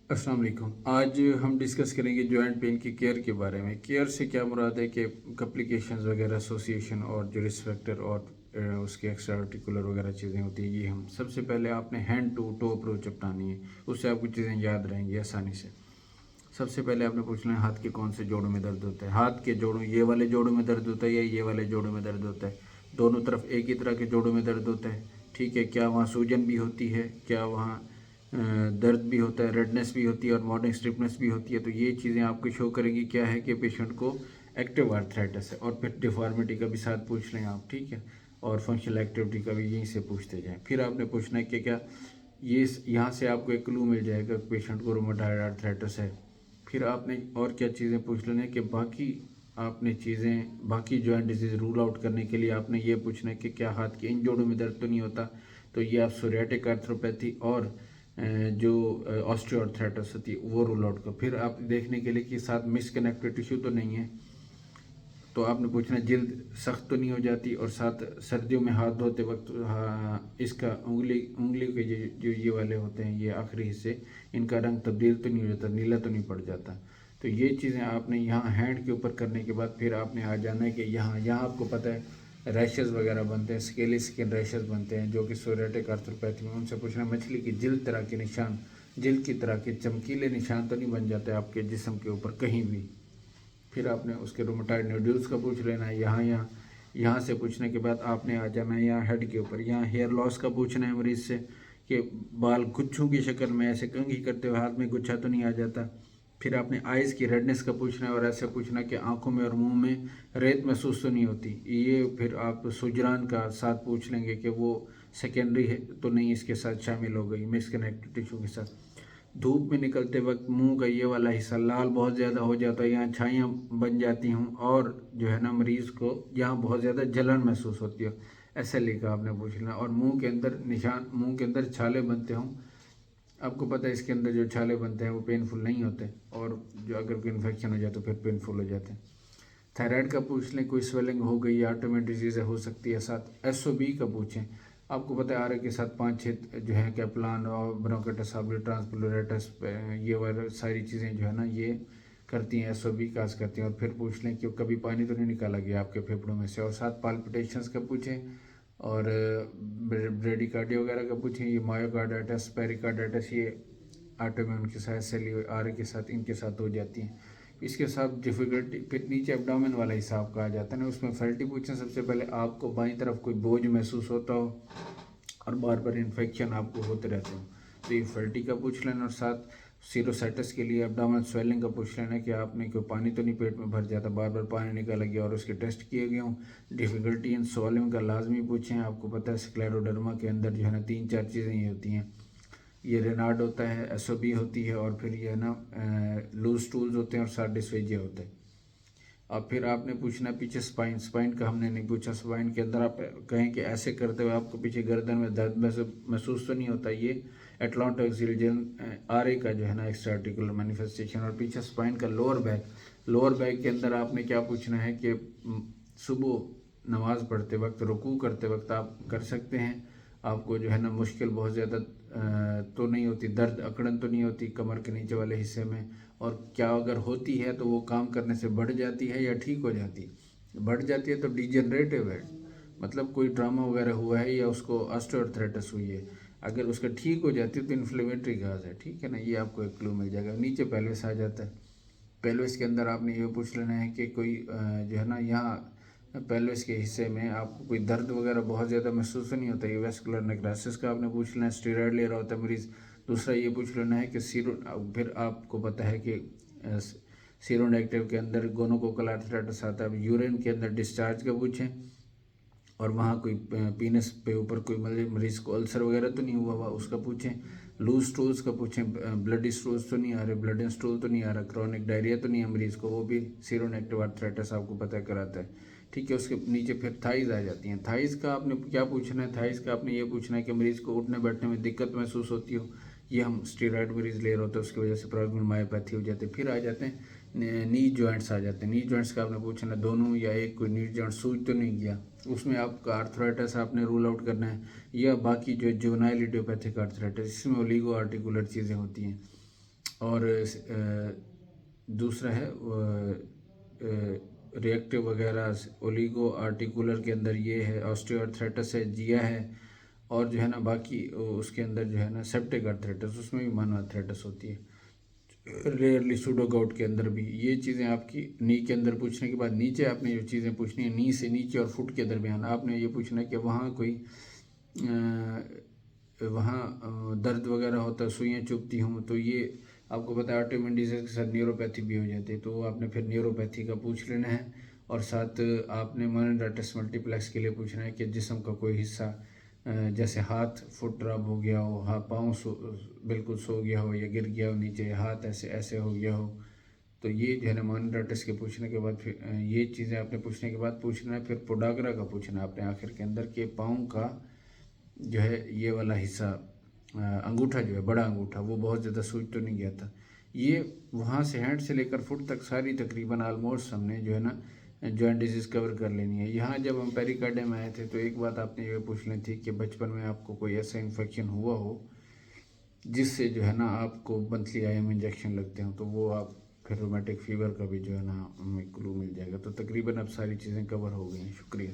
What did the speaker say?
अस्सलाम वालेकुम। आज हम डिस्कस करेंगे जॉइंट पेन की केयर के बारे में। केयर से क्या मुराद है कि कॉम्प्लिकेशंस वगैरह, एसोसिएशन और जो रिस्क फैक्टर और उसके एक्स्ट्रा आर्टिकुलर वगैरह चीज़ें होती हैं, ये हम सबसे पहले आपने हैंड टू टो अप्रोच अपनानी है। उससे आपको चीज़ें याद रहेंगी आसानी से। सबसे पहले आपने पूछना है हाथ के कौन से जोड़ों में दर्द होता है। हाथ के जोड़ों, ये वाले जोड़ों में दर्द होता है या ये वाले जोड़ों में दर्द होता है। दोनों तरफ एक ही तरह के जोड़ों में दर्द होता है, ठीक है। क्या वहाँ सूजन भी होती है, क्या वहाँ दर्द भी होता है, रेडनेस भी होती है और मॉर्निंग स्टिफनेस भी होती है। तो ये चीज़ें आपको शो करेंगी क्या है कि पेशेंट को एक्टिव आर्थराइटिस है। और फिर डिफॉर्मिटी का भी साथ पूछ लें आप, ठीक है। और फंक्शनल एक्टिविटी का भी यहीं से पूछते जाएं। फिर आपने पूछना है कि क्या ये यहाँ से आपको एक क्लू मिल जाएगा कि पेशेंट को रूमेटॉइड आर्थराइटिस है। फिर आपने और क्या चीज़ें पूछ लेना है कि बाकी आपने चीज़ें, बाकी जॉइंट डिजीज़ रूल आउट करने के लिए आपने ये पूछना है कि क्या हाथ के इन जोड़ों में दर्द तो नहीं होता। तो ये आप सोरियाटिक आर्थ्रोपैथी और जो ऑस्टियोआर्थराइटिस होती है वो रूल आउट कर। फिर आप देखने के लिए कि साथ मिसकनेक्टेड टिश्यू तो नहीं है। तो आपने पूछना जल्द सख्त तो नहीं हो जाती, और साथ सर्दियों में हाथ धोते वक्त इसका उंगली के जो ये वाले होते हैं, ये आखिरी हिस्से, इनका रंग तब्दील तो नहीं हो जाता, नीला तो नहीं पड़ जाता। तो ये चीज़ें आपने यहाँ हैंड के ऊपर करने के बाद फिर आपने आ जाना है कि यहाँ यहाँ आपको पता है रैशेज़ वगैरह बनते हैं, स्केली स्किन रैशेज़ बनते हैं, जो कि सोरियाटिक आर्थ्रोपैथी में। उनसे पूछना मछली की जिल्द तरह के निशान, जिल्द की तरह के चमकीले निशान तो नहीं बन जाते आपके जिस्म के ऊपर कहीं भी। फिर आपने उसके रोमेटॉइड नोड्यूल्स का पूछ लेना है। यहाँ से पूछने के बाद आपने आ जाना है यहाँ हेड के ऊपर। यहाँ हेयर लॉस का पूछना है मरीज़ से कि बाल गुच्छों की शक्ल में ऐसे कंघी करते हुए हाथ में गुच्छा तो नहीं आ जाता। फिर आपने आइज़ की रेडनेस का पूछना है, और ऐसे पूछना कि आंखों में और मुंह में रेत महसूस तो नहीं होती। ये फिर आप सुजरान का साथ पूछ लेंगे कि वो सेकेंडरी है तो नहीं इसके साथ शामिल हो गई, मिसकनेक्टेड टिश्यू के साथ। धूप में निकलते वक्त मुंह का ये वाला हिस्सा लाल बहुत ज़्यादा हो जाता है, यहाँ छाइयाँ बन जाती हूँ, और जो है ना मरीज़ को यहाँ बहुत ज़्यादा जलन महसूस होती है। ऐसे लिखा आपने पूछ लेना। और मुंह के अंदर निशान, मुंह के अंदर छाले बनते हों। आपको पता है इसके अंदर जो छाले बनते हैं वो पेनफुल नहीं होते, और जो अगर कोई इन्फेक्शन हो जाए तो फिर पेनफुल हो जाते हैं। थायराइड का पूछ लें, कोई स्वेलिंग हो गई या ऑटोमेटिक डिजीज़ हो सकती है। साथ एसओबी का पूछें। आपको पता है आर के साथ 5-6 जो है कैप्लान और ब्रोंकाइटिस ऑब्लिक ट्रांसप्लूरेटस, ये वाली सारी चीज़ें जो है ना ये करती हैं, एसओबी काज करती हैं। और फिर पूछ लें कि कभी पानी तो नहीं निकाला गया आपके फेफड़ों में से। और साथ पाल्पिटेशंस का पूछें, और ब्रेडिकार्डिया वगैरह का पूछें। ये मायोकार्डाइटिस, पेरिकार्डाइटिस, ये ऑटोइम्यून के साथ, सेली आर के साथ, इनके साथ हो जाती हैं। इसके साथ डिफ़िकल्टी, फिर नीचे एब्डोमेन वाला हिस्सा आपका आ जाता है ना, उसमें फैल्टी पूछें। सबसे पहले आपको बाईं तरफ कोई बोझ महसूस होता हो और बार बार इन्फेक्शन आपको होते रहते हो, तो ये फैल्टी का पूछ लेना। और साथ सीरोसाइटिस के लिए एब्डोमिनल स्वेलिंग का पूछ लेना कि आपने कोई पानी तो नहीं पेट में भर जाता, बार बार पानी निकाला गया और उसके टेस्ट किए गए हों। डिफ़िकल्टी इन सॉल्विंग का लाजमी पूछें। आपको पता है स्क्लेरोडर्मा के अंदर जो है ना 3-4 चीज़ें ये होती हैं। ये रेनार्ड होता है, एसओबी होती है, और फिर ये ना लूज टूल्स होते हैं, और साथ डिस्फेजिया होता है। अब फिर आपने पूछना पीछे स्पाइन। स्पाइन का हमने नहीं पूछा। स्पाइन के अंदर आप कहें कि ऐसे करते हुए आपको पीछे गर्दन में दर्द महसूस तो नहीं होता, ये एटलॉन्टोक्सिलजन आर ए का जो है ना एक्स्ट्रा आर्टिकुलर मैनिफेस्टेशन। और पीछे स्पाइन का लोअर बैक, लोअर बैक के अंदर आपने क्या पूछना है कि सुबह नमाज पढ़ते वक्त, रुकू करते वक्त आप कर सकते हैं, आपको जो है ना मुश्किल बहुत ज़्यादा तो नहीं होती, दर्द अकड़न तो नहीं होती कमर के नीचे वाले हिस्से में। और क्या अगर होती है तो वो काम करने से बढ़ जाती है या ठीक हो जाती है। बढ़ जाती है तो डिजेनरेटिव है, मतलब कोई ट्रामा वगैरह हुआ है या उसको ऑस्टियोआर्थराइटिस हुई है। अगर उसका ठीक हो जाती है तो इन्फ्लेमेटरी काज है, ठीक है ना। ये आपको एक क्लू मिल जाएगा। नीचे पेल्विस आ जाता है। पेल्विस के अंदर आपने ये पूछ लेना है कि कोई जो है ना यहाँ पेल्विस के हिस्से में आपको कोई दर्द वगैरह बहुत ज़्यादा महसूस नहीं होता। ये वेस्कुलर नेक्रोसिस का आपने पूछ लेना है। स्टेरॉयड ले रहा होता है मरीज़। दूसरा ये पूछ लेना है कि फिर आपको पता है कि सीरोनेगेटिव के अंदर गोनोकोकल आर्थराइटिस आता है। यूरिन के अंदर डिस्चार्ज का पूछें, और वहाँ कोई पीनस पे ऊपर कोई मरीज़ को अल्सर वगैरह तो नहीं हुआ हुआ, उसका पूछें। लूज स्टूल्स का पूछें, ब्लडी स्टूल्स तो नहीं आ रहे, ब्लड इन स्टूल तो नहीं आ रहा, क्रॉनिक डायरिया तो नहीं है मरीज़ को, वो भी सीरोनेगेटिव आर्थराइटिस आपको पता कराता है, ठीक है। उसके नीचे फिर थाइज़ आ जाती हैं। थाइज़ का आपने क्या पूछना है, थाइज़ का आपने ये पूछना है कि मरीज़ को उठने बैठने में दिक्कत महसूस होती हो। ये हम स्टीरॉयड मरीज़ ले रहे होते हैं, उसकी वजह से प्रॉब्लम मायोपैथी हो जाती है। फिर आ जाते हैं नी जॉइंट्स आ जाते हैं। नी जॉइंट्स का आपने पूछना दोनों या एक कोई नी जॉइंट सूज तो नहीं गया, उसमें आपका आर्थराइटिस आपने रूल आउट करना है, या बाकी जो जुवेनाइल इडियोपैथिक आर्थराइटिस इसमें ओलिगो आर्टिकुलर चीज़ें होती हैं। اور دوسرا ہے ریئیکٹیو وغیرہ اولیگو آرٹیکولر کے اندر یہ ہے، آسٹیو آرتھرائٹس ہے، جیا ہے، اور جو ہے نا باقی اس کے اندر جو ہے نا سیپٹک آرتھرائٹس، اس میں بھی مانو آرتھرائٹس ہوتی ہے، ریئرلی سوڈو گاؤٹ کے اندر بھی۔ یہ چیزیں آپ کی نی کے اندر پوچھنے کے بعد نیچے آپ نے جو چیزیں پوچھنی ہیں، نی سے نیچے اور فٹ کے درمیان آپ نے یہ پوچھنا ہے کہ وہاں کوئی وہاں درد وغیرہ ہوتا ہے، سوئیاں چبھتی ہوں، تو یہ آپ کو پتہ ہے آٹومن ڈیزیز کے ساتھ نیوروپیتھی بھی ہو جاتی ہے، تو آپ نے پھر نیوروپیتھی کا پوچھ لینا ہے، اور ساتھ آپ نے مانوڈائٹس ملٹی پلیکس کے لیے پوچھنا ہے کہ جسم کا کوئی حصہ جیسے ہاتھ فٹ ڈراپ ہو گیا ہو، پاؤں بالکل سو گیا ہو یا گر گیا ہو نیچے، ہاتھ ایسے ہو گیا ہو، تو یہ جو ہے نا مانوڈائٹس کے پوچھنے کے بعد پھر یہ چیزیں آپ نے پوچھنے کے بعد پوچھنا ہے، پھر پوڈاگرا کا پوچھنا ہے آپ نے آخر کے اندر کہ پاؤں کا جو ہے یہ والا حصہ انگوٹھا جو ہے بڑا انگوٹھا وہ بہت زیادہ سوج تو نہیں گیا تھا۔ یہ وہاں سے ہینڈ سے لے کر فٹ تک ساری تقریباً آلموسٹ ہم نے جو ہے نا جوائنٹ ڈیزیز کور کر لینی ہے۔ یہاں جب ہم پیریکارڈیم میں آئے تھے تو ایک بات آپ نے یہ پوچھ لیں تھی کہ بچپن میں آپ کو کوئی ایسا انفیکشن ہوا ہو جس سے جو ہے نا آپ کو منتھلی آئی ایم انجیکشن لگتے ہوں، تو وہ آپ پھر رومیٹک فیور کا بھی جو ہے نا ہمیں کلو مل جائے گا۔ تو تقریباً اب ساری چیزیں کور ہو گئی ہیں، شکریہ۔